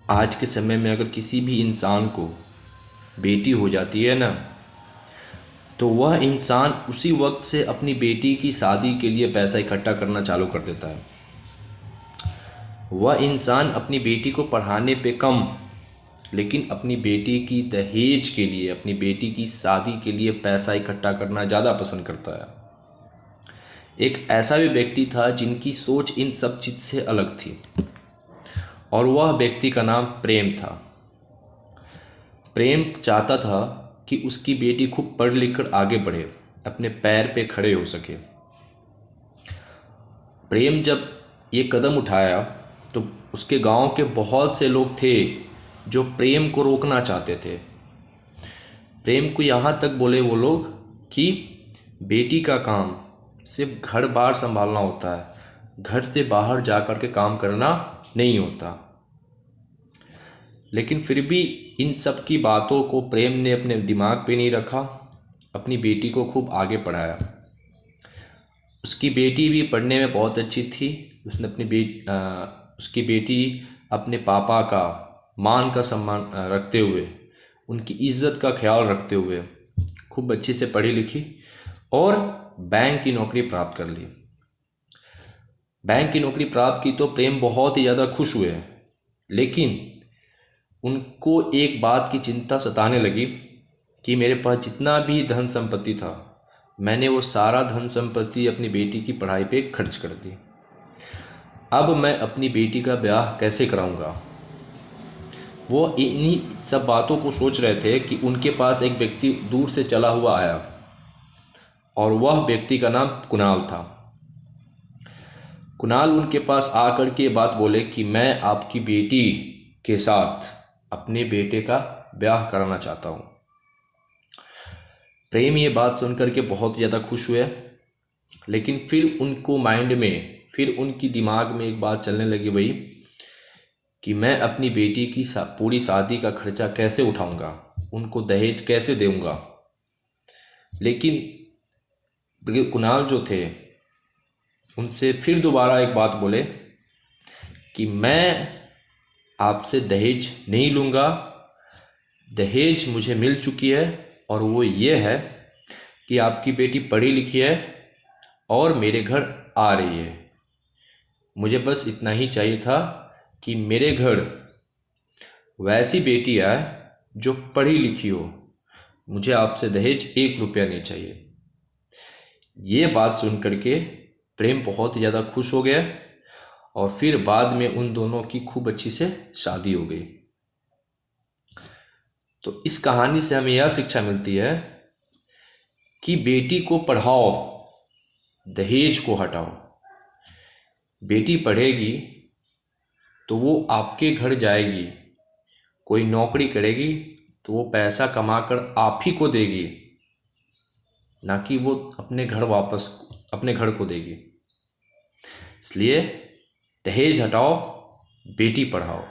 आज के समय में अगर किसी भी इंसान को बेटी हो जाती है ना, तो वह इंसान उसी वक्त से अपनी बेटी की शादी के लिए पैसा इकट्ठा करना चालू कर देता है। वह इंसान अपनी बेटी को पढ़ाने पे कम, लेकिन अपनी बेटी की दहेज के लिए, अपनी बेटी की शादी के लिए पैसा इकट्ठा करना ज़्यादा पसंद करता है। एक ऐसा भी व्यक्ति था जिनकी सोच इन सब चीज़ से अलग थी, और वह व्यक्ति का नाम प्रेम था। प्रेम चाहता था कि उसकी बेटी खूब पढ़ लिख कर आगे बढ़े, अपने पैर पे खड़े हो सके। प्रेम जब ये कदम उठाया तो उसके गांव के बहुत से लोग थे जो प्रेम को रोकना चाहते थे। प्रेम को यहाँ तक बोले वो लोग कि बेटी का काम सिर्फ घर बार संभालना होता है, घर से बाहर जा कर के काम करना नहीं होता। लेकिन फिर भी इन सब की बातों को प्रेम ने अपने दिमाग पे नहीं रखा, अपनी बेटी को खूब आगे पढ़ाया। उसकी बेटी भी पढ़ने में बहुत अच्छी थी। उसने उसकी बेटी अपने पापा का मान का सम्मान रखते हुए, उनकी इज्जत का ख्याल रखते हुए खूब अच्छे से पढ़ी लिखी और बैंक की नौकरी प्राप्त कर ली। बैंक की नौकरी प्राप्त की तो प्रेम बहुत ही ज़्यादा खुश हुए, लेकिन उनको एक बात की चिंता सताने लगी कि मेरे पास जितना भी धन संपत्ति था, मैंने वो सारा धन संपत्ति अपनी बेटी की पढ़ाई पे खर्च कर दी। अब मैं अपनी बेटी का ब्याह कैसे कराऊंगा। वो इन्हीं सब बातों को सोच रहे थे कि उनके पास एक व्यक्ति दूर से चला हुआ आया, और वह व्यक्ति का नाम कुणाल था। कुणाल उनके पास आकर के बात बोले कि मैं आपकी बेटी के साथ अपने बेटे का ब्याह कराना चाहता हूँ। प्रेम ये बात सुनकर के बहुत ज़्यादा खुश हुए, लेकिन फिर उनको माइंड में, फिर उनकी दिमाग में एक बात चलने लगी, वही कि मैं अपनी बेटी की पूरी शादी का खर्चा कैसे उठाऊंगा, उनको दहेज कैसे दूंगा। लेकिन कुणाल जो थे उनसे फिर दोबारा एक बात बोले कि मैं आपसे दहेज नहीं लूँगा, दहेज मुझे मिल चुकी है, और वो ये है कि आपकी बेटी पढ़ी लिखी है और मेरे घर आ रही है। मुझे बस इतना ही चाहिए था कि मेरे घर वैसी बेटी आए जो पढ़ी लिखी हो। मुझे आपसे दहेज 1 रुपया नहीं चाहिए। ये बात सुन करके प्रेम बहुत ज़्यादा खुश हो गया, और फिर बाद में उन दोनों की खूब अच्छी से शादी हो गई। तो इस कहानी से हमें यह शिक्षा मिलती है कि बेटी को पढ़ाओ, दहेज को हटाओ। बेटी पढ़ेगी तो वो आपके घर जाएगी, कोई नौकरी करेगी तो वो पैसा कमाकर आप ही को देगी, ना कि वो अपने घर को देगी। इसलिए दहेज हटाओ, बेटी पढ़ाओ।